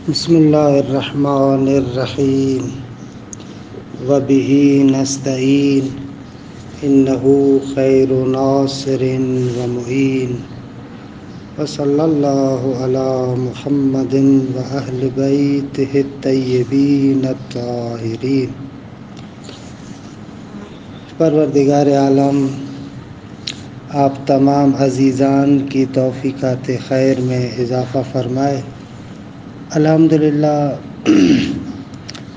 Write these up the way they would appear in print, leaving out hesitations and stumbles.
بسم اللہ الرحمن الرحیم وبہ نستعین انہ خیر ناصر ومعین وصلی اللہ علی محمد واہل بیتہ الطیبین الطاہرین۔ پروردگار عالم آپ تمام عزیزان کی توفیقات خیر میں اضافہ فرمائے۔ الحمدللہ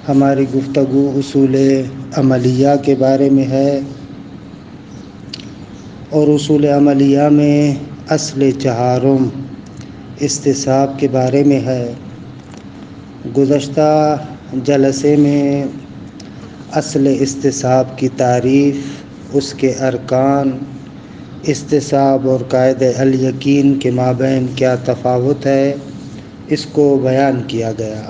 ہماری گفتگو اصول عملیہ کے بارے میں ہے، اور اصول عملیہ میں اصل چہارم استصحاب کے بارے میں ہے۔ گزشتہ جلسے میں اصل استصحاب کی تعریف، اس کے ارکان، استصحاب اور قاعدہ الیقین کے مابین کیا تفاوت ہے، اس کو بیان کیا گیا۔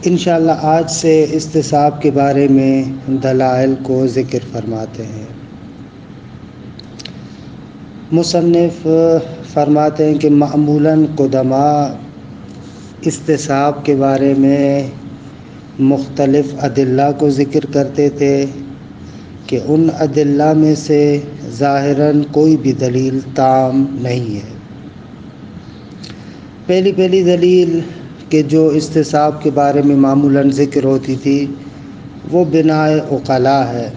انشاءاللہ آج سے استصحاب کے بارے میں دلائل کو ذکر فرماتے ہیں۔ مصنف فرماتے ہیں کہ معمولاً قدماء استصحاب کے بارے میں مختلف ادلہ کو ذکر کرتے تھے کہ ان ادلہ میں سے ظاہراً کوئی بھی دلیل تام نہیں ہے۔ پہلی دلیل کہ جو استصحاب کے بارے میں معمولاً ذکر ہوتی تھی وہ بناء عقلاء ہے۔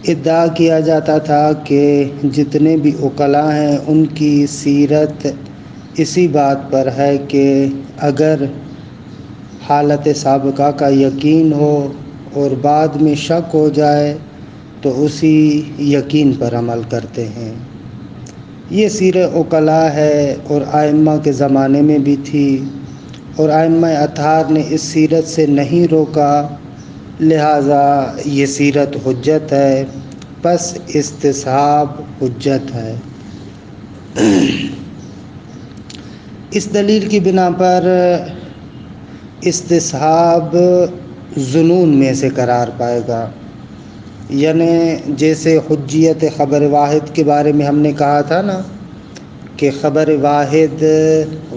ادعا کیا جاتا تھا کہ جتنے بھی عقلاء ہیں ان کی سیرت اسی بات پر ہے کہ اگر حالت سابقہ کا یقین ہو اور بعد میں شک ہو جائے تو اسی یقین پر عمل کرتے ہیں۔ یہ سیر عقلاء ہے اور ائمہ کے زمانے میں بھی تھی، اور ائمہ اطہار نے اس سیرت سے نہیں روکا، لہٰذا یہ سیرت حجت ہے، پس استصحاب حجت ہے۔ اس دلیل کی بنا پر استصحاب ظنون میں سے قرار پائے گا، یعنی جیسے حجیت خبر واحد کے بارے میں ہم نے کہا تھا نا کہ خبر واحد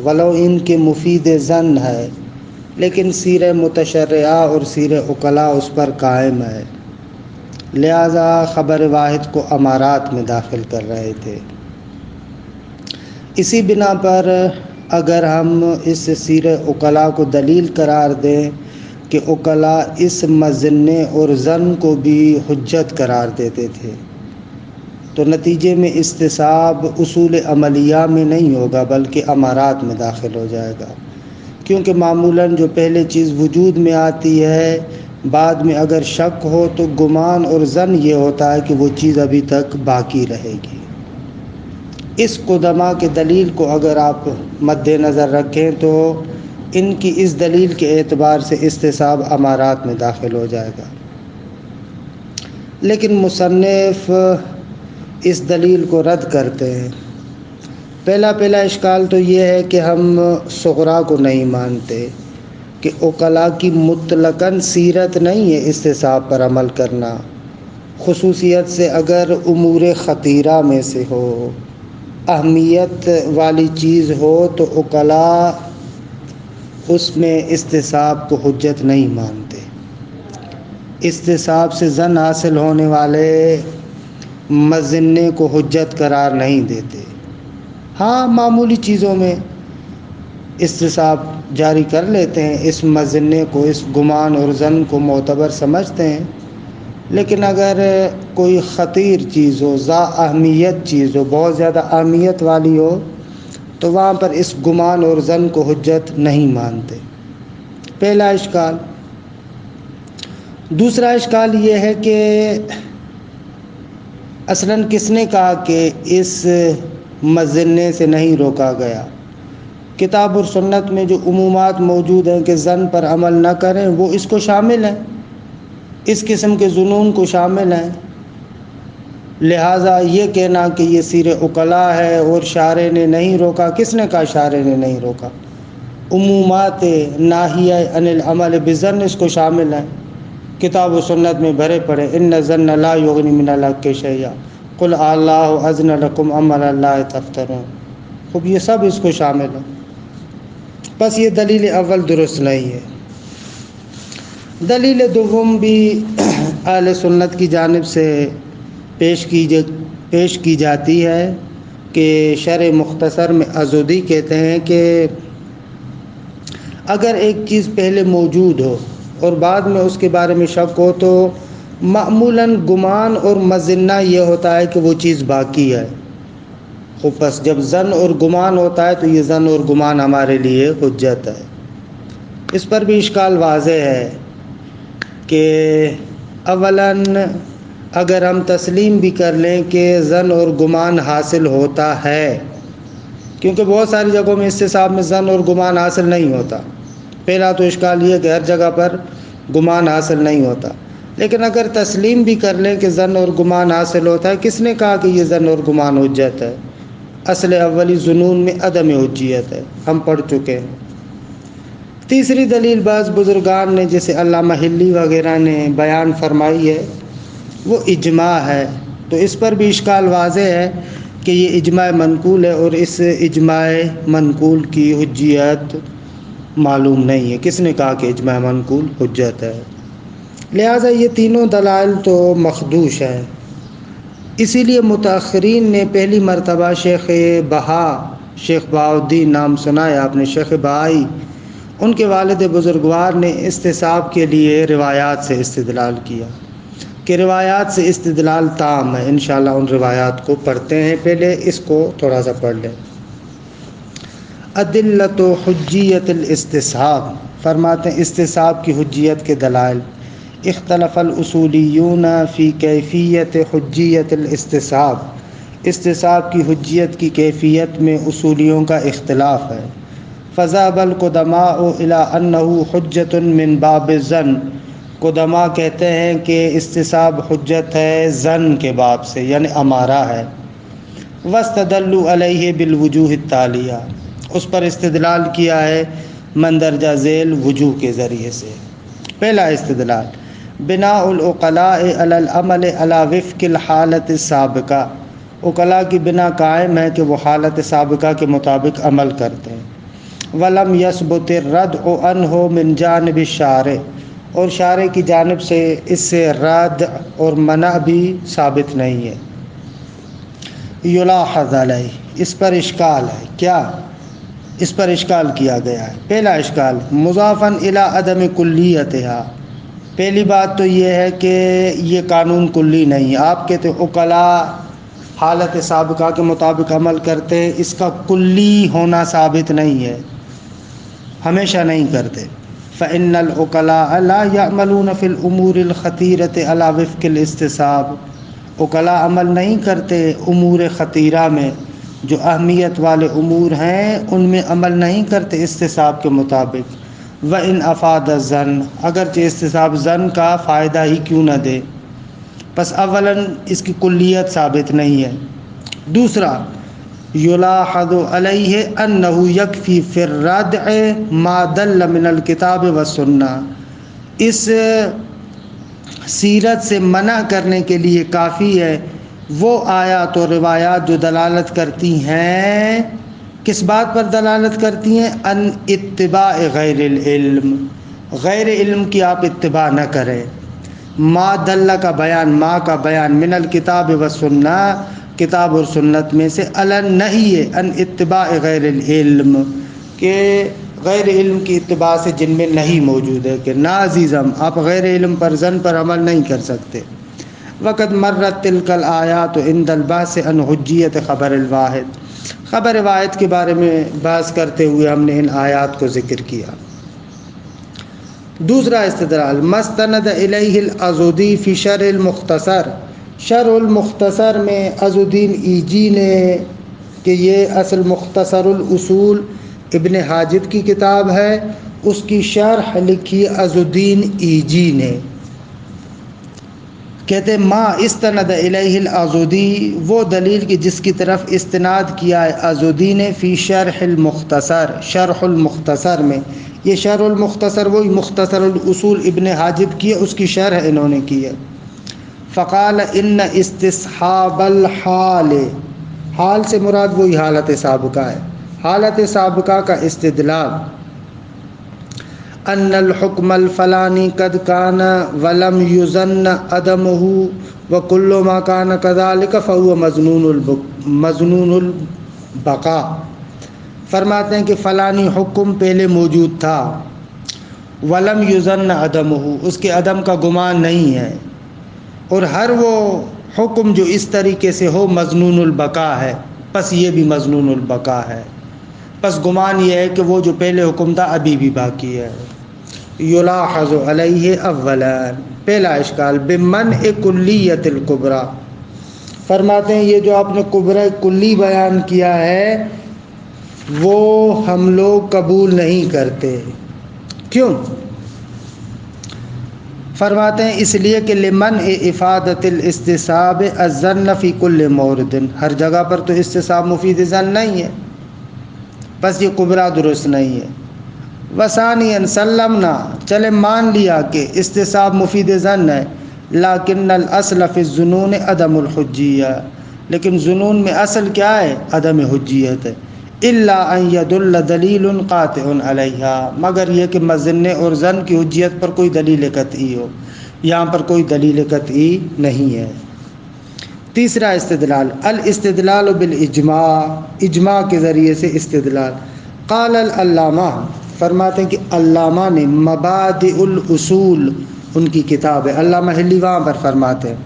ولو ان کے مفید ظن ہے لیکن سیر متشرعہ اور سیر عقلاء اس پر قائم ہے، لہذا خبر واحد کو امارات میں داخل کر رہے تھے۔ اسی بنا پر اگر ہم اس سیر عقلاء کو دلیل قرار دیں کہ عقلاء اس مظنہ اور ظن کو بھی حجت قرار دیتے تھے، تو نتیجے میں استصحاب اصول عملیہ میں نہیں ہوگا بلکہ امارات میں داخل ہو جائے گا، کیونکہ معمولاً جو پہلے چیز وجود میں آتی ہے بعد میں اگر شک ہو تو گمان اور ظن یہ ہوتا ہے کہ وہ چیز ابھی تک باقی رہے گی۔ اس قدماء کے دلیل کو اگر آپ مد نظر رکھیں تو ان کی اس دلیل کے اعتبار سے استصحاب امارات میں داخل ہو جائے گا، لیکن مصنف اس دلیل کو رد کرتے ہیں۔ پہلا اشکال تو یہ ہے کہ ہم صغرا کو نہیں مانتے کہ عقلاء کی مطلقاً سیرت نہیں ہے استصحاب پر عمل کرنا، خصوصیت سے اگر امور خطیرہ میں سے ہو، اہمیت والی چیز ہو تو عقلاء اس میں استصحاب کو حجت نہیں مانتے، استصحاب سے ظن حاصل ہونے والے مظنے کو حجت قرار نہیں دیتے۔ ہاں معمولی چیزوں میں استصحاب جاری کر لیتے ہیں، اس مظنے کو، اس گمان اور ظن کو معتبر سمجھتے ہیں، لیکن اگر کوئی خطیر چیز ہو، ذا اہمیت چیز ہو، بہت زیادہ اہمیت والی ہو تو وہاں پر اس گمان اور ظن کو حجت نہیں مانتے۔ پہلا اشکال۔ دوسرا اشکال یہ ہے کہ اصلاً کس نے کہا کہ اس مظنے سے نہیں روکا گیا؟ کتاب اور سنت میں جو عمومات موجود ہیں کہ ظن پر عمل نہ کریں وہ اس کو شامل ہیں، اس قسم کے ظنون کو شامل ہیں، لہٰذا یہ کہنا کہ یہ سیر عقلاء ہے اور شارع نے نہیں روکا، کس نے کہا شارع نے نہیں روکا؟ عمومات ناہیہ عن العمل بالظن اس کو شامل ہیں، کتاب و سنت میں بھرے پڑے ان الظن لا یغنی من الحق شیئا قل اللہ اذن لکم ام علی اللہ تفترون۔ خوب یہ سب اس کو شامل ہے، بس یہ دلیل اول درست نہیں ہے۔ دلیل دوم بھی اہل سنت کی جانب سے پیش کی جاتی ہے کہ شرح مختصر میں عضدی کہتے ہیں کہ اگر ایک چیز پہلے موجود ہو اور بعد میں اس کے بارے میں شک ہو تو معمولاً گمان اور مظنہ یہ ہوتا ہے کہ وہ چیز باقی ہے۔ خوب بس جب ظن اور گمان ہوتا ہے تو یہ ظن اور گمان ہمارے لیے حجت ہے۔ اس پر بھی اشکال واضح ہے کہ اولاً اگر ہم تسلیم بھی کر لیں کہ ظن اور گمان حاصل ہوتا ہے، کیونکہ بہت ساری جگہوں میں استصحاب میں ظن اور گمان حاصل نہیں ہوتا، پہلا تو اشکال یہ کہ ہر جگہ پر گمان حاصل نہیں ہوتا، لیکن اگر تسلیم بھی کر لیں کہ ظن اور گمان حاصل ہوتا ہے، کس نے کہا کہ یہ ظن اور گمان حجت ہے؟ اصل اولی ظنون میں عدم حجیت ہے، ہم پڑھ چکے ہیں۔ تیسری دلیل بعض بزرگان نے جیسے علامہ حلی وغیرہ نے بیان فرمائی ہے وہ اجماع ہے، تو اس پر بھی اشکال واضح ہے کہ یہ اجماع منقول ہے اور اس اجماع منقول کی حجیت معلوم نہیں ہے، کس نے کہا کہ اجماع منقول حجت ہے؟ لہٰذا یہ تینوں دلائل تو مخدوش ہیں۔ اسی لیے متأخرین نے پہلی مرتبہ شیخ بہاؤالدین، نام سنا ہے آپ نے، شیخ بہائی، ان کے والد بزرگوار نے استصحاب کے لیے روایات سے استدلال کیا کہ روایات سے استدلال تام ہے۔ انشاءاللہ ان روایات کو پڑھتے ہیں، پہلے اس کو تھوڑا سا پڑھ لیں۔ ادلۃ حجیت الاستصحاب، فرماتے ہیں استصحاب کی حجیت کے دلائل۔ اختلف الاصولیون فی کیفیت حجیت الاستصحاب، استصحاب کی حجیت کی کیفیت میں اصولیوں کا اختلاف ہے۔ فذهب القدماء الى انه حجت من باب الظن، قدماء کہتے ہیں کہ استصحاب حجت ہے ظن کے باب سے، یعنی امارہ ہے۔ واستدلوا علیہ بالوجوہ التالیہ، اس پر استدلال کیا ہے مندرجہ ذیل وجوہ کے ذریعے سے۔ پہلا استدلال، بناء العقلاء علی العمل علی وفق الحالت السابقہ، عقلاء کی بنا قائم ہے کہ وہ حالت سابقہ کے مطابق عمل کرتے ہیں۔ ولم یثبت الردع عنہ من جانب الشارع، اور شارع کی جانب سے اس سے رد اور منع بھی ثابت نہیں ہے۔ یلاحظ علیہ، اس پر اشکال ہے، کیا اس پر اشکال کیا گیا ہے؟ پہلا اشکال، مضافاً الی عدم کلیتہا، پہلی بات تو یہ ہے کہ یہ قانون کلی نہیں ہے۔ آپ کہتے عقلاء حالت سابقہ کے مطابق عمل کرتے ہیں، اس کا کلی ہونا ثابت نہیں ہے، ہمیشہ نہیں کرتے۔ فإن العقلاء لا يعملون في الأمور الخطيرة على وفق الاستصحاب، عقلاء عمل نہیں کرتے امور خطیرہ میں، جو اہمیت والے امور ہیں ان میں عمل نہیں کرتے استصحاب کے مطابق۔ وإن أفاد الظن، اگرچہ استصحاب ظن کا فائدہ ہی کیوں نہ دے، پس اولاً اس کی کلیت ثابت نہیں ہے۔ دوسرا، یلاحظ علیہ انہ یکفی فی الردع ما دل من الکتاب والسنہ، اس سیرت سے منع کرنے کے لیے کافی ہے وہ آیات و روایات جو دلالت کرتی ہیں، کس بات پر دلالت کرتی ہیں؟ ان اتباع غیر العلم، غیر علم کی آپ اتباع نہ کریں۔ ما دل کا بیان، ما کا بیان، من الکتاب والسنہ، کتاب اور سنت میں سے، الن نہیں ہے ان اتباع غیر العلم، کہ غیر علم کی اتباع سے جن میں نہیں موجود ہے، کہ نا عزیزم آپ غیر علم پر ظن پر عمل نہیں کر سکتے۔ وقد مرت تلک الآیات عند البحث عن حجیت خبر الواحد، خبر واحد کے بارے میں بحث کرتے ہوئے ہم نے ان آیات کو ذکر کیا۔ دوسرا استدلال، مستند الیہ العضدی فی شرح المختصر، شرح المختصر میں عضدین ایجی نے، کہ یہ اصل مختصر الاصول ابن حاجب کی کتاب ہے، اس کی شرح لکھی عضدین ایجی نے۔ کہتے ما استند الیہ العضدی، وہ دلیل کی جس کی طرف استناد کیا ہے عضدی نے، فی شرح المختصر، شرح المختصر میں، یہ شرح المختصر وہی مختصر الاصول ابن حاجب کی ہے، اس کی شرح انہوں نے کی ہے۔ فقال ان استصحاب الحال، حال سے مراد وہی حالت سابقہ ہے۔ حالت سابقہ کا استدلال ان الحکم الفلانی قد کان ولم یظن عدمہ وکل ما کان کذالک فهو مظنون البقاء۔ فرماتے ہیں کہ فلانی حکم پہلے موجود تھا، ولم یظن عدمہ، اس کے عدم کا گمان نہیں ہے، اور ہر وہ حکم جو اس طریقے سے ہو مظنون البقاء ہے، پس یہ بھی مظنون البقاء ہے، پس گمان یہ ہے کہ وہ جو پہلے حکم تھا ابھی بھی باقی ہے۔ یلاحظ علیہ اولا، پہلا اشکال بمنع کلیت الکبریٰ، فرماتے ہیں یہ جو آپ نے کبریٰ کلی بیان کیا ہے وہ ہم لوگ قبول نہیں کرتے۔ کیوں؟ فرماتے ہیں اس لیے کہ لمنع افادت الاستصحاب الظن فی کل مورد، ہر جگہ پر تو استصحاب مفید ظن نہیں ہے، بس یہ کبریٰ درست نہیں ہے۔ وثانیاً سلمنا، چلے مان لیا کہ استصحاب مفید ظن ہے، لیکن الاصل فی الظنون عدم الحجیہ، لیکن ظنون میں اصل کیا ہے؟ عدم حجیت ہے۔ الا ان يدل دلیل قاطع علیہا، مگر یہ کہ مظن اور ظن کی حجیت پر کوئی دلیل قطعی ہو، یہاں پر کوئی دلیل قطعی نہیں ہے۔ تیسرا استدلال الاستدلال بالاجماع، اجماع کے ذریعے سے استدلال۔ قال العلامہ، فرماتے ہیں کہ علامہ نے مبادئ الاصول، ان کی کتاب ہے، علامہ حلی وہاں پر فرماتے ہیں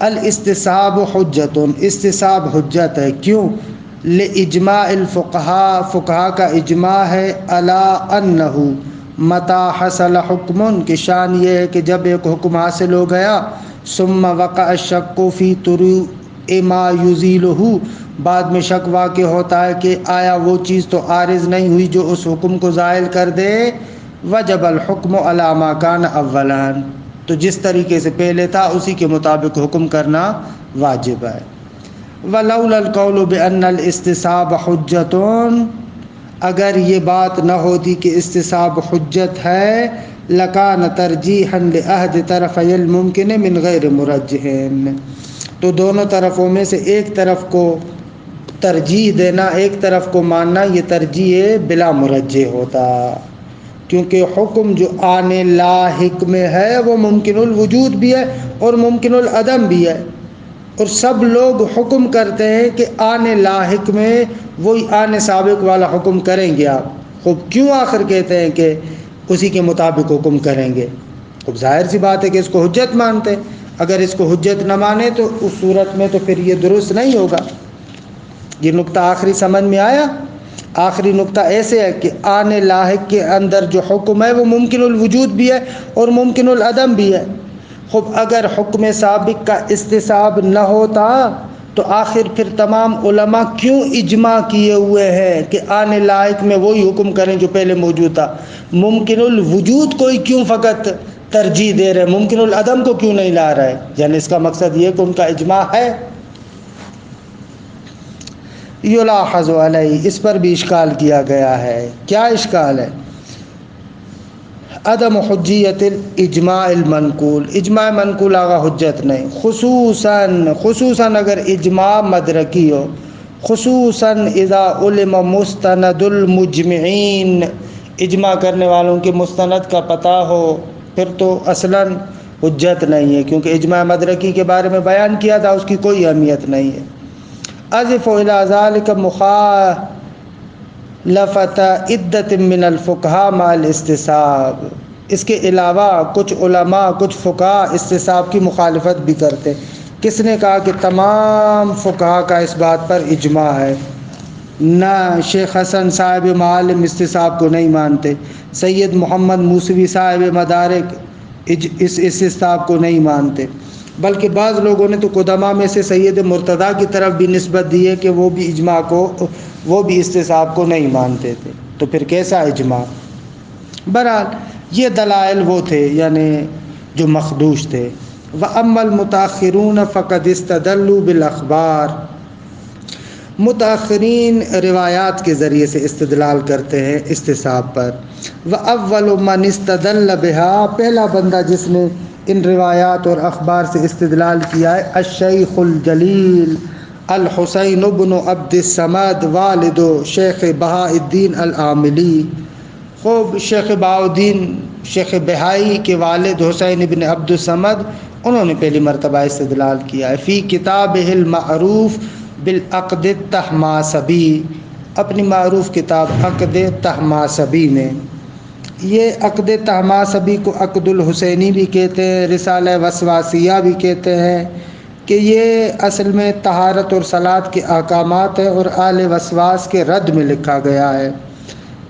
الاستصحاب حجت، استصحاب حجت ہے۔ کیوں؟ لاجماع الفقہاء، فقہا کا اجماع ہے، الا انہ متی حصل حکم، کہ شان یہ ہے کہ جب ایک حکم حاصل ہو گیا، ثم وقع الشک فی طروء ما یزیلہ، بعد میں شک واقع ہوتا ہے کہ آیا وہ چیز تو عارض نہیں ہوئی جو اس حکم کو زائل کر دے، وجب الحکم علی ما کان اولا، تو جس طریقے سے پہلے تھا اسی کے مطابق حکم کرنا واجب ہے۔ ولولا القول بان الاستصحاب حجت، اگر یہ بات نہ ہوتی کہ استصحاب حجت ہے، لکان ترجیحا لاحد طرفی الممکن من غیر مرجح، تو دونوں طرفوں میں سے ایک طرف کو ترجیح دینا، ایک طرف کو ماننا، یہ ترجیح بلا مرجح ہوتا، کیونکہ حکم جو آنے لاحق میں ہے وہ ممکن الوجود بھی ہے اور ممکن العدم بھی ہے، اور سب لوگ حکم کرتے ہیں کہ آنے لاحق میں وہی آنے سابق والا حکم کریں گے آپ، خوب کیوں آخر کہتے ہیں کہ اسی کے مطابق حکم کریں گے؟ خوب ظاہر سی بات ہے کہ اس کو حجت مانتے، اگر اس کو حجت نہ مانے تو اس صورت میں تو پھر یہ درست نہیں ہوگا۔ یہ نقطہ آخری سمجھ میں آیا؟ آخری نقطہ ایسے ہے کہ آنے لاحق کے اندر جو حکم ہے وہ ممکن الوجود بھی ہے اور ممکن العدم بھی ہے۔ خب اگر حکم سابق کا استصحاب نہ ہوتا تو آخر پھر تمام علماء کیوں اجماع کیے ہوئے ہیں کہ آنے لاحق میں وہی حکم کریں جو پہلے موجود تھا؟ ممکن الوجود کو ہی کیوں فقط ترجیح دے رہے، ممکن العدم کو کیوں نہیں لا رہے؟ یعنی اس کا مقصد یہ کہ ان کا اجماع ہے۔ یلاحظ علیہ، اس پر بھی اشکال کیا گیا ہے۔ کیا اشکال ہے؟ عدم حجیت الاجماع المنقول، اجماع منقول آگا حجت نہیں، خصوصاً اگر اجماع مدرکی ہو، خصوصاً اذا علم مستند المجمعین، اجماع کرنے والوں کے مستند کا پتہ ہو، پھر تو اصلاً حجت نہیں ہے، کیونکہ اجماع مدرکی کے بارے میں بیان کیا تھا، اس کی کوئی اہمیت نہیں ہے۔ اضف الى ذلك مخالفت عدت من الفقہاء مع الاستصحاب، اس کے علاوہ کچھ علماء، کچھ فقہاء استصحاب کی مخالفت بھی کرتے۔ کس نے کہا کہ تمام فقہاء کا اس بات پر اجماع ہے؟ نہ شیخ حسن صاحب معالم استصحاب کو نہیں مانتے، سید محمد موسوی صاحب مدارک اس استصحاب کو نہیں مانتے، بلکہ بعض لوگوں نے تو قدماء میں سے سید مرتضیٰ کی طرف بھی نسبت دی ہے کہ وہ بھی اجماع کو، وہ بھی استصحاب کو نہیں مانتے تھے، تو پھر کیسا اجماع؟ بہرحال یہ دلائل وہ تھے یعنی جو مخدوش تھے۔ وَأَمَّا الْمُتَأَخِّرُونَ فَقَدْ اسْتَدَلُّوا بِالْأَخْبَارِ، متأخرین روایات کے ذریعے سے استدلال کرتے ہیں استصحاب پر۔ وَأَوَّلُ مَنِ اسْتَدَلَّ بِهَا، پہلا بندہ جس نے ان روایات اور اخبار سے استدلال کیا ہے الشیخ الجلیل الحسین بن عبد الصمد والد شیخ بہاء الدین العاملی. خوب شیخ بہاءالدین شیخ بہائی کے والد حسین بن عبد الصمد انہوں نے پہلی مرتبہ استدلال کیا ہے. فی کتابہ المعروف بالعقد الطہماسبی، اپنی معروف کتاب عقد طہماسبی میں. یہ عقد طہماسبی کو عقد الحسینی بھی کہتے ہیں، رسالہ وسواسیہ بھی کہتے ہیں، کہ یہ اصل میں طہارت اور صلاۃ کے احکامات ہیں، اور آل وسواس کے رد میں لکھا گیا ہے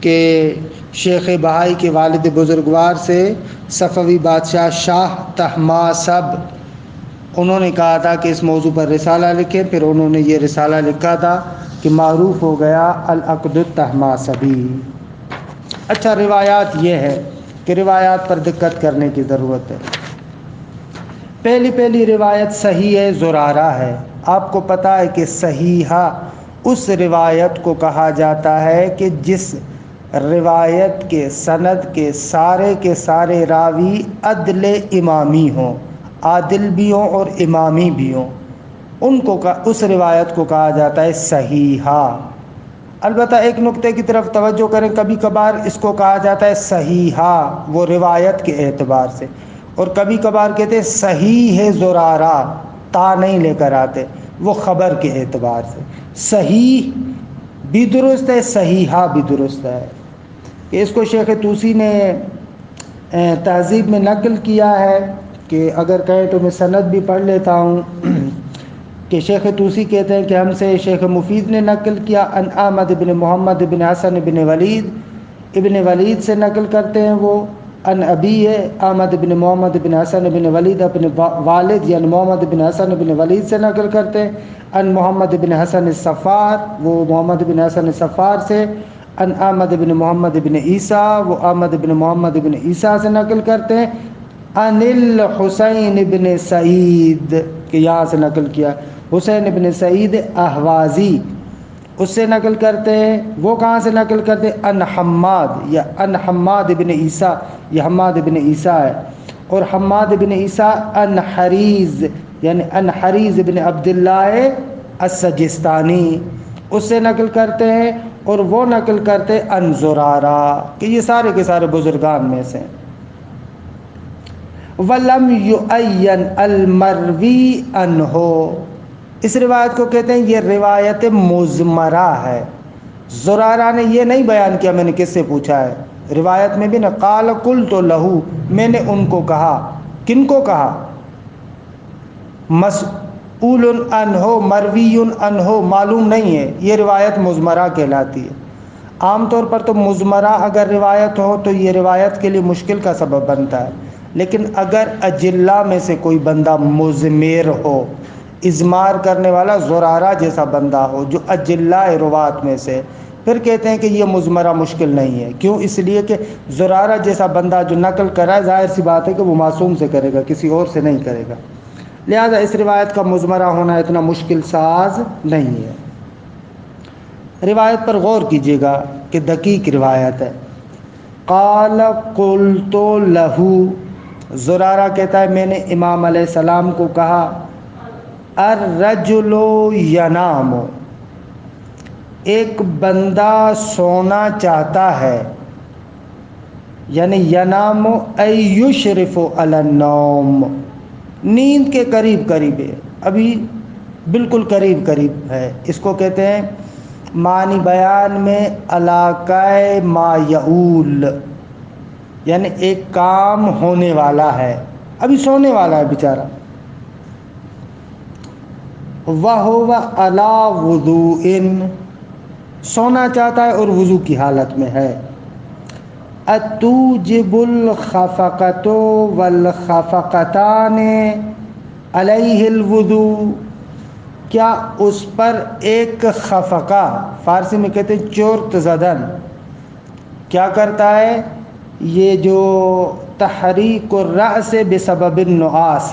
کہ شیخ بہائی کے والد بزرگوار سے صفوی بادشاہ شاہ طہماسب انہوں نے کہا تھا کہ اس موضوع پر رسالہ لکھیں. پھر انہوں نے یہ رسالہ لکھا تھا کہ معروف ہو گیا العقد الطہماسبی. اچھا، روایات یہ ہے کہ روایات پر دقت کرنے کی ضرورت ہے. پہلی روایت صحیح زرارہ ہے. آپ کو پتہ ہے کہ صحیحہ اس روایت کو کہا جاتا ہے کہ جس روایت کے سند کے سارے راوی عدل امامی ہوں، عادل بھی ہوں اور امامی بھی ہوں، اس روایت کو کہا جاتا ہے صحیحہ. البتہ ایک نقطے کی طرف توجہ کریں، کبھی کبھار اس کو کہا جاتا ہے صحیحہ وہ روایت کے اعتبار سے، اور کبھی کبھار کہتے ہیں صحیح زرارہ، تا نہیں لے کر آتے، وہ خبر کے اعتبار سے. صحیح بھی درست ہے، صحیحہ بھی درست ہے. اس کو شیخ طوسی نے تہذیب میں نقل کیا ہے کہ اگر کہیں تو میں سند بھی پڑھ لیتا ہوں کہ شیخ طوسی کہتے ہیں کہ ہم سے شیخ مفید نے نقل کیا ان احمد بن محمد بن حسن بن ولید سے نقل کرتے ہیں وہ، ان ابی احمد بن محمد بن حسن بن ولید اپنے والد یعنی محمد بن حسن بن ولید سے نقل کرتے ہیں، ان محمد بن حسن الصفار وہ محمد بن حسن الصفار سے، ان احمد بن محمد بن عیسیٰ وہ احمد بن محمد بن عیسیٰ سے نقل کرتے ہیں، ان الحسین بن سعید کہ یہاں سے نقل کیا حسین بن سعید احوازی اس سے نقل کرتے ہیں. وہ کہاں سے نقل کرتے ہیں؟ ان حماد یا ان حماد بن عیسیٰ، یہ حماد بن عیسیٰ ہے، اور حماد بن عیسیٰ ان حریز یعنی ان حریز بن عبداللہ السجستانی اس سے نقل کرتے ہیں، اور وہ نقل کرتے ہیں ان زرارہ کہ یہ سارے کے سارے بزرگان میں سے. وَلَمْ يُعَيَّنْ الْمَرْوِي عَنْهُ، اس روایت کو کہتے ہیں یہ روایت مضمرہ ہے. زرارہ نے یہ نہیں بیان کیا میں نے کس سے پوچھا ہے. روایت میں بھی نا قال قلت لہو، میں نے ان کو کہا. کن کو کہا؟ مسئول عنہ مروی عنہ معلوم نہیں ہے. یہ روایت مضمرہ کہلاتی ہے. عام طور پر تو مضمرہ اگر روایت ہو تو یہ روایت کے لیے مشکل کا سبب بنتا ہے، لیکن اگر اجلہ میں سے کوئی بندہ مضمر ہو، اضمار کرنے والا زرارہ جیسا بندہ ہو جو اجلہ روات میں سے، پھر کہتے ہیں کہ یہ مضمرہ مشکل نہیں ہے. کیوں؟ اس لیے کہ زرارہ جیسا بندہ جو نقل کرا، ظاہر سی بات ہے کہ وہ معصوم سے کرے گا، کسی اور سے نہیں کرے گا، لہذا اس روایت کا مضمرہ ہونا اتنا مشکل ساز نہیں ہے. روایت پر غور کیجیے گا کہ دقیق روایت ہے. قال قلت لہو، زرارہ کہتا ہے میں نے امام علیہ السلام کو کہا، الرجل ینام، ایک بندہ سونا چاہتا ہے، یعنی ینام ای یشرف علی النوم، نیند کے قریب قریب ہے، ابھی بالکل قریب قریب ہے. اس کو کہتے ہیں معنی بیان میں علاقہ ما یعول، یعنی ایک کام ہونے والا ہے، ابھی سونے والا ہے بیچارہ. وَهُوَ عَلَى وُضُوءٍ، سونا چاہتا ہے اور وضو کی حالت میں ہے. أَتُوجِبُ الْخَفَقَةُ وَالْخَفَقَتَانِ عَلَيْهِ الْوُضُوء، کیا اس پر ایک خفقہ، فارسی میں کہتے ہیں چورت زدن، کیا کرتا ہے؟ یہ جو تحریک الرأس بسبب النعاس،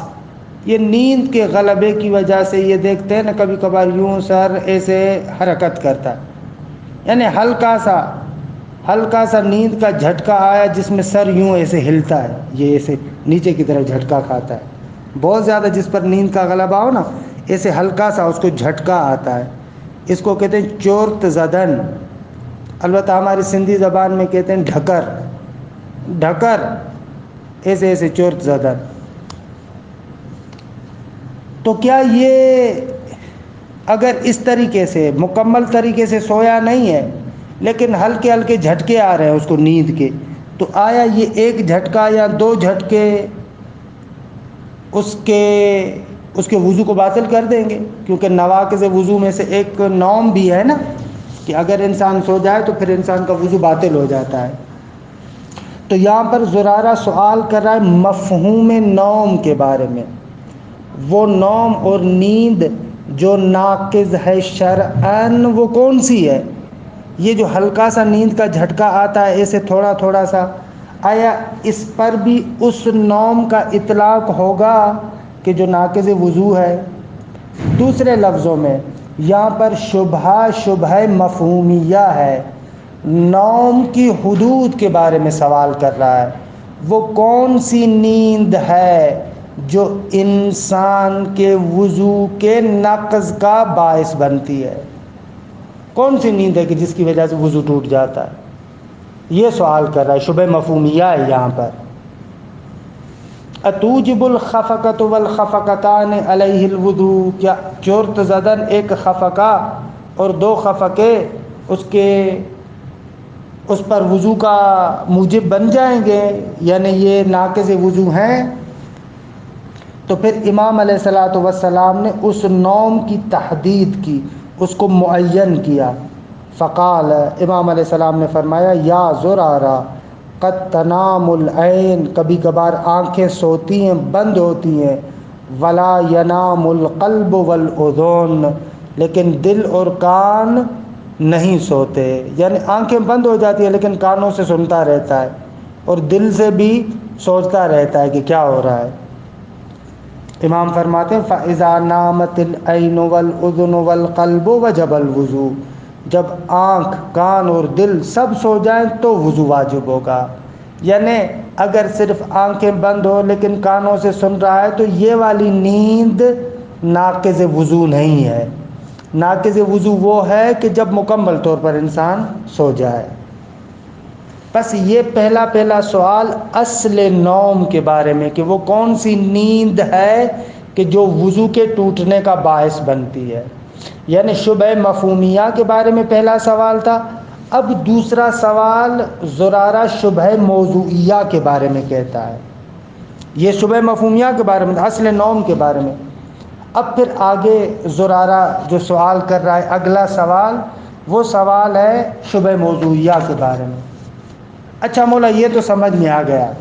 یہ نیند کے غلبے کی وجہ سے یہ دیکھتے ہیں نا کبھی کبھار یوں سر ایسے حرکت کرتا ہے، یعنی ہلکا سا نیند کا جھٹکا آیا جس میں سر یوں ایسے ہلتا ہے، یہ ایسے نیچے کی طرف جھٹکا کھاتا ہے. بہت زیادہ جس پر نیند کا غلبہ ہو نا، ایسے ہلکا سا اس کو جھٹکا آتا ہے، اس کو کہتے ہیں چورت زدن، البتہ ہماری سندھی زبان میں کہتے ہیں ڈھکر، ڈھکر، ایسے ایسے چورت زدن۔ تو کیا یہ اگر اس طریقے سے مکمل طریقے سے سویا نہیں ہے لیکن ہلکے ہلکے جھٹکے آ رہے ہیں اس کو نیند کے، تو آیا یہ ایک جھٹکا یا دو جھٹکے اس کے وضو کو باطل کر دیں گے؟ کیونکہ نواقض وضو میں سے ایک نوم بھی ہے نا کہ اگر انسان سو جائے تو پھر انسان کا وضو باطل ہو جاتا ہے۔ تو یہاں پر زرارہ سوال کر رہا ہے مفہوم نوم کے بارے میں، وہ نوم اور نیند جو ناقض ہے شرعاً وہ کون سی ہے؟ یہ جو ہلکا سا نیند کا جھٹکا آتا ہے ایسے تھوڑا تھوڑا سا، آیا اس پر بھی اس نوم کا اطلاق ہوگا کہ جو ناقض وضو ہے؟ دوسرے لفظوں میں یہاں پر شبہ مفہومیہ ہے، نوم کی حدود کے بارے میں سوال کر رہا ہے، وہ کون سی نیند ہے جو انسان کے وضو کے نقض کا باعث بنتی ہے؟ کون سی نیند ہے کہ جس کی وجہ سے وضو ٹوٹ جاتا ہے؟ یہ سوال کر رہا ہے، شبہ مفہومیہ ہے یہاں پر۔ اتوجب الخفقۃ والخفقتان علیہ الوضوء، کیا چرت زدن ایک خفقہ اور دو خفقے اس پر وضو کا موجب بن جائیں گے، یعنی یہ ناقض وضو ہیں؟ تو پھر امام علیہ الصلوۃ والسلام نے اس نوم کی تحدید کی، اس کو معین کیا۔ فقال، امام علیہ السلام نے فرمایا، یا زرارہ قد تنام العین، کبھی کبھار آنکھیں سوتی ہیں، بند ہوتی ہیں، ولا ینام القلب والاذن، لیکن دل اور کان نہیں سوتے، یعنی آنکھیں بند ہو جاتی ہیں لیکن کانوں سے سنتا رہتا ہے اور دل سے بھی سوچتا رہتا ہے کہ کیا ہو رہا ہے۔ امام فرماتے ہیں فَإِذَا نَامَتِ الْعَيْنُ وَالْأُذُنُ وَالْقَلْبُ وَجَبَ الْوُضُوءُ، جب آنکھ، کان اور دل سب سو جائیں تو وضو واجب ہوگا۔ یعنی اگر صرف آنکھیں بند ہو لیکن کانوں سے سن رہا ہے تو یہ والی نیند ناقض وضو نہیں ہے، ناقض وضو وہ ہے کہ جب مکمل طور پر انسان سو جائے۔ بس یہ پہلا سوال اصل نوم کے بارے میں کہ وہ کون سی نیند ہے کہ جو وضو کے ٹوٹنے کا باعث بنتی ہے، یعنی شبہ مفہومیہ کے بارے میں پہلا سوال تھا۔ اب دوسرا سوال زرارہ شبہ موضوعیہ کے بارے میں کہتا ہے، یہ شبہ مفہومیہ کے بارے میں، اصل نوم کے بارے میں۔ اب پھر آگے زرارہ جو سوال کر رہا ہے اگلا سوال، وہ سوال ہے شبہ موضوعیہ کے بارے میں۔ اچھا مولا یہ تو سمجھ میں آ گیا،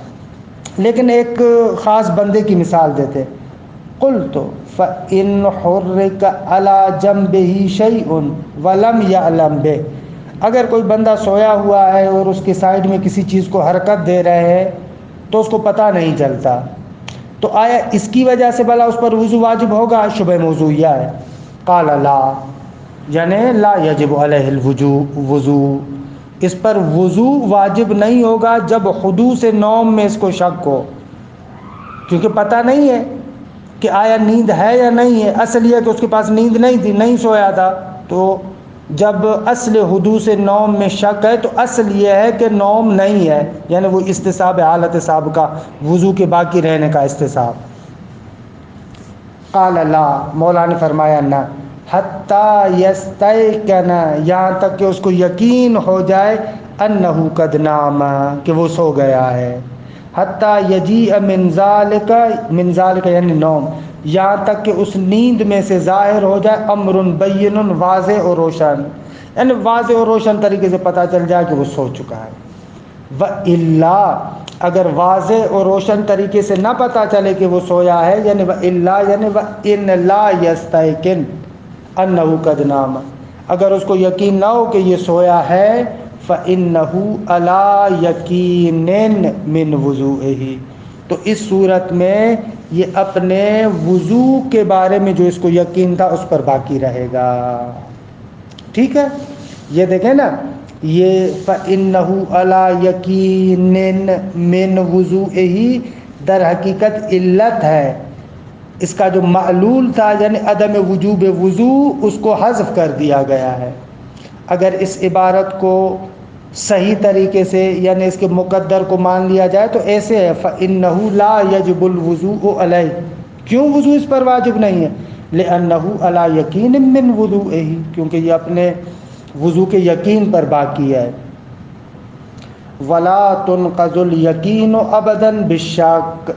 لیکن ایک خاص بندے کی مثال دیتے۔ قلت فإن حرك على جنبه شيء ولم يعلم به، اگر کوئی بندہ سویا ہوا ہے اور اس کے سائیڈ میں کسی چیز کو حرکت دے رہے ہیں تو اس کو پتہ نہیں چلتا، تو آیا اس کی وجہ سے بھلا اس پر وضو واجب ہوگا؟ شبہ موضوعیہ ہے۔ قال لا، یعنی لا یجب علیہ الوضو، اس پر وضو واجب نہیں ہوگا جب حدوث نوم میں اس کو شک ہو، کیونکہ پتہ نہیں ہے کہ آیا نیند ہے یا نہیں ہے۔ اصل یہ کہ اس کے پاس نیند نہیں تھی، نہیں سویا تھا، تو جب اصل حدوث نوم میں شک ہے تو اصل یہ ہے کہ نوم نہیں ہے، یعنی وہ استصحاب حالت سابقہ، وضو کے باقی رہنے کا استصحاب۔ قال لا، مولا نے فرمایا نہ، حتی یستیقن، یہاں تک کہ اس کو یقین ہو جائے، انہ قد نام، کہ وہ سو گیا ہے، حتی یجیء من ذالک یعنی نوم، یہاں تک کہ اس نیند میں سے ظاہر ہو جائے امر بین، واضح اور روشن، یعنی واضح اور روشن طریقے سے پتہ چل جائے کہ وہ سو چکا ہے۔ وَإِلَّا، اگر واضح اور روشن طریقے سے نہ پتہ چلے کہ وہ سویا ہے، یعنی وَإِلَّا یعنی وَإِن لَا يَسْتَيْقِنْ أَنَّهُ قَدْ نَامَ، اگر اس کو یقین نہ ہو کہ یہ سویا ہے، فَإِنَّهُ عَلَى يَقِينٍ مِّن وُضُوئِهِ، تو اس صورت میں یہ اپنے وضو کے بارے میں جو اس کو یقین تھا اس پر باقی رہے گا۔ ٹھیک ہے، یہ دیکھیں نا، یہ فَإِنَّهُ عَلَى يَقِينٍ مِّن وُضُوئِهِ در حقیقت علت ہے، اس کا جو معلول تھا یعنی عدم وجوب وضو اس کو حذف کر دیا گیا ہے۔ اگر اس عبارت کو صحیح طریقے سے یعنی اس کے مقدر کو مان لیا جائے تو ایسے ہے فَإِنَّهُ لَا يَجِبُ الْوُضُوءُ عَلَيْهِ، کیوں وضو اس پر واجب نہیں ہے؟ لِأَنَّهُ عَلَى يَقِينٍ مِّن وُضُوئِهِ، کیونکہ یہ اپنے وضو کے یقین پر باقی ہے۔ وَلَا تُنْقَضُ الْيَقِينُ أَبَدًا بِالشَّكِّ،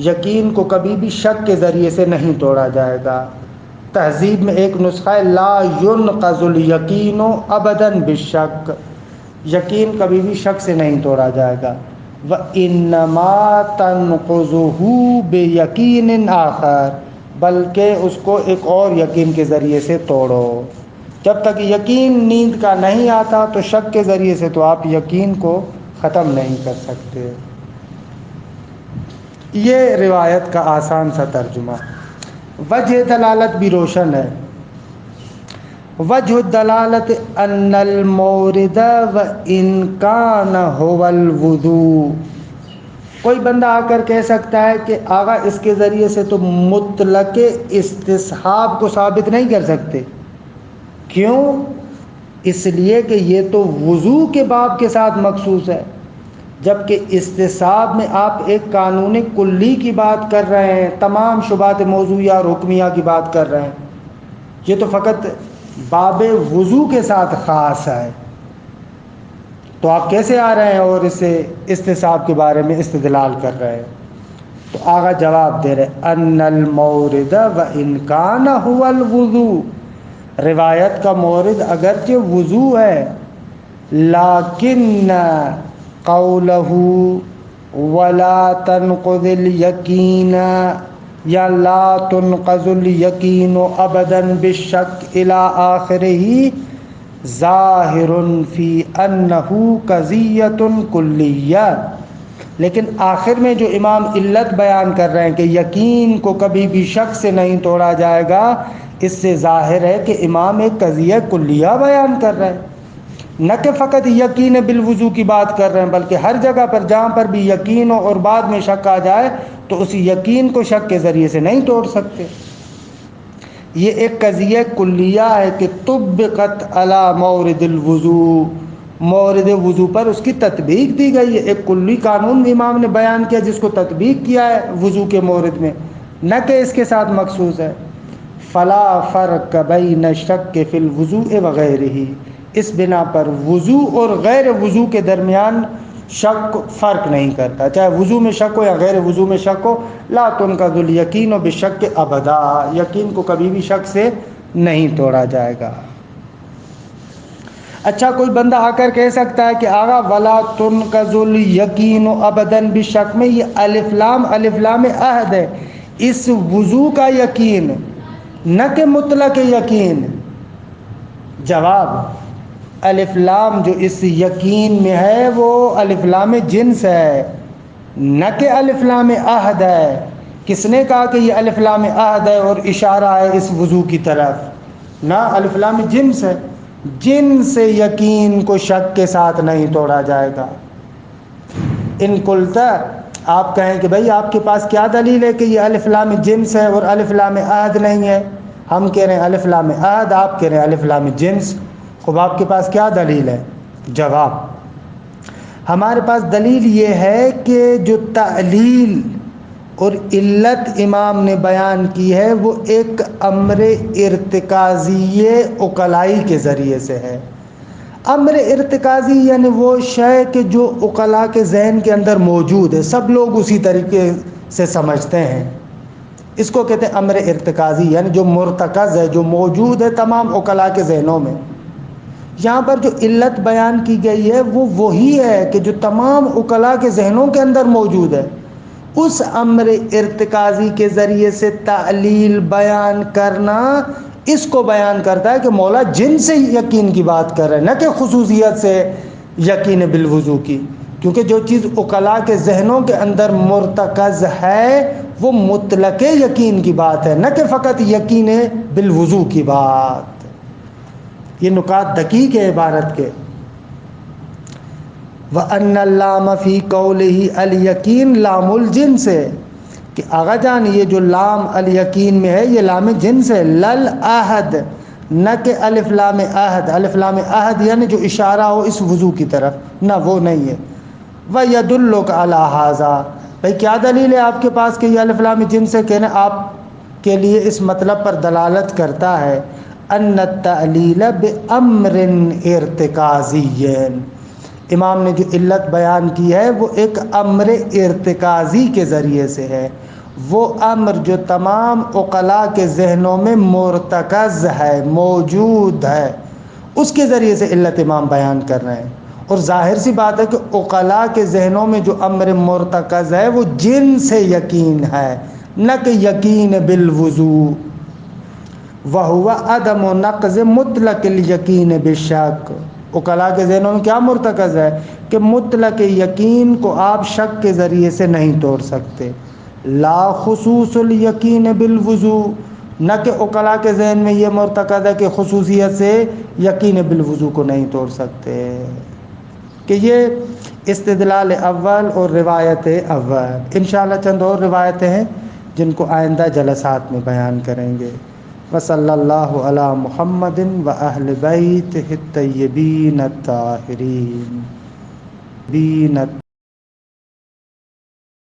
یقین کو کبھی بھی شک کے ذریعے سے نہیں توڑا جائے گا۔ تہذیب میں ایک نسخہ ہے لا ينقض اليقین ابدا بالشک، یقین کبھی بھی شک سے نہیں توڑا جائے گا۔ وَإِنَّمَا تَنْقُضُهُ بِيَقِينٍ آخر، بلکہ اس کو ایک اور یقین کے ذریعے سے توڑو۔ جب تک یقین نیند کا نہیں آتا تو شک کے ذریعے سے تو آپ یقین کو ختم نہیں کر سکتے۔ یہ روایت کا آسان سا ترجمہ۔ وجہ دلالت بھی روشن ہے۔ وجہ الدلالت ان المورد وان کان هو الوضوء، کوئی بندہ آ کر کہہ سکتا ہے کہ آقا اس کے ذریعے سے تو مطلق استصحاب کو ثابت نہیں کر سکتے۔ کیوں؟ اس لیے کہ یہ تو وضو کے باب کے ساتھ مخصوص ہے، جبکہ استصحاب میں آپ ایک قانون کلی کی بات کر رہے ہیں، تمام شبہات موضوعیہ اور حکمیہ کی بات کر رہے ہیں۔ یہ تو فقط باب وضو کے ساتھ خاص ہے، تو آپ کیسے آ رہے ہیں اور اسے استصحاب کے بارے میں استدلال کر رہے ہیں؟ تو آگا جواب دے رہے ان المورد وان کان هو الوضوء، روایت کا مورد اگرچہ وضو ہے لیکن قولہ ولا تنقض الیقین یا لا تنقض الیقین ابدا بالشک الی آخرہ ظاہر فی انہ قضیۃ کلیہ، لیکن آخر میں جو امام علت بیان کر رہے ہیں کہ یقین کو کبھی بھی شک سے نہیں توڑا جائے گا، اس سے ظاہر ہے کہ امام ایک قضیہ کلیہ بیان کر رہے ہیں، نہ کہ فقط یقین بالوضو کی بات کر رہے ہیں، بلکہ ہر جگہ پر جہاں پر بھی یقین ہو اور بعد میں شک آ جائے تو اس یقین کو شک کے ذریعے سے نہیں توڑ سکتے۔ یہ ایک قضیہ کلیہ ہے کہ طبقت علی مورد الوضو، مورد وضو پر اس کی تطبیق دی گئی ہے۔ ایک کلی قانون امام نے بیان کیا جس کو تطبیق کیا ہے وضو کے مورد میں، نہ کہ اس کے ساتھ مخصوص ہے۔ فلا فرق بین الشک فی الوضوء وغیرہ، اس بنا پر وضو اور غیر وضو کے درمیان شک فرق نہیں کرتا، چاہے وضو میں شک ہو یا غیر وضو میں شک ہو۔ لا تنقض الیقین بالشک ابدا، یقین کو کبھی بھی شک سے نہیں توڑا جائے گا۔ اچھا کوئی بندہ آ کر کہہ سکتا ہے کہ آغا ولا تنقض الیقین ابدا بالشک میں یہ الف لام عہد ہے، اس وضو کا یقین نہ کہ مطلق یقین۔ جواب، الف لام جو اس یقین میں ہے وہ الف لام جنس ہے، نہ کہ الف لام عہد ہے۔ کس نے کہا کہ یہ الف لام عہد ہے اور اشارہ ہے اس وضو کی طرف؟ نہ، الف لام جنس ہے، جنس یقین کو شک کے ساتھ نہیں توڑا جائے گا۔ ان قلتا، آپ کہیں کہ بھئی آپ کے پاس کیا دلیل ہے کہ یہ الف لام جنس ہے اور الف لام عہد نہیں ہے؟ ہم کہہ رہے ہیں الف لام عہد، آپ کہہ رہے ہیں الف لام جنس۔ خب آپ کے پاس کیا دلیل ہے؟ جواب، ہمارے پاس دلیل یہ ہے کہ جو تعلیل اور علت امام نے بیان کی ہے وہ ایک امر ارتکازی عقلائی کے ذریعے سے ہے۔ امر ارتکازی یعنی وہ شے کہ جو عقلاء کے ذہن کے اندر موجود ہے، سب لوگ اسی طریقے سے سمجھتے ہیں، اس کو کہتے ہیں امر ارتکازی، یعنی جو مرتکز ہے، جو موجود ہے تمام عقلاء کے ذہنوں میں۔ یہاں پر جو علت بیان کی گئی ہے وہ وہی ہے کہ جو تمام عقلاء کے ذہنوں کے اندر موجود ہے، اس امر ارتکازی کے ذریعے سے تعلیل بیان کرنا اس کو بیان کرتا ہے کہ مولا جن سے یقین کی بات کر رہے ہیں، نہ کہ خصوصیت سے یقین بالوضو کی، کیونکہ جو چیز عقلاء کے ذہنوں کے اندر مرتکز ہے وہ مطلق یقین کی بات ہے، نہ کہ فقط یقین بالوضو کی بات۔ یہ نکات دقیق ہے عبارت کے۔ وَأَنَّ اللَّامَ فِي قَوْلِهِ الْيَقِينُ لَامُ الْجِنْسِ، کہ آغا جان یہ جو لام الیقین میں ہے یہ لام جنس ہے، لل عہد، نہ کہ الف لام عہد۔ الف لام عہد یعنی جو اشارہ ہو اس وضو کی طرف، نہ وہ نہیں ہے۔ وَيَدُلُّكَ عَلَىٰ هَٰذَا، بھائی کیا دلیل ہے آپ کے پاس کہ یہ الف لام جنس ہے؟ کہنا آپ کے لیے اس مطلب پر دلالت کرتا ہے ان التعلیل بامر ارتکازی، امام نے جو علت بیان کی ہے وہ ایک امر ارتکازی کے ذریعے سے ہے، وہ امر جو تمام عقلاء کے ذہنوں میں مرتکز ہے، موجود ہے، اس کے ذریعے سے علت امام بیان کر رہے ہیں۔ اور ظاہر سی بات ہے کہ عقلاء کے ذہنوں میں جو امر مرتکز ہے وہ جن سے یقین ہے، نہ کہ یقین بالوضوء، وہو عدم نقض مطلق الیقین بالشک۔ عقلاء کے ذہنوں میں کیا مرتکز ہے کہ مطلق یقین کو آپ شک کے ذریعے سے نہیں توڑ سکتے، لا خصوص الیقین بالوضوء، نہ کہ عقلاء کے ذہن میں یہ مرتکز ہے کہ خصوصیت سے یقین بالوضوء کو نہیں توڑ سکتے۔ کہ یہ استدلال اول اور روایت اول۔ انشاءاللہ چند اور روایتیں ہیں جن کو آئندہ جلسات میں بیان کریں گے۔ وصلی اللہ علی محمد و اہل بیتہ الطیبین الطاہرین۔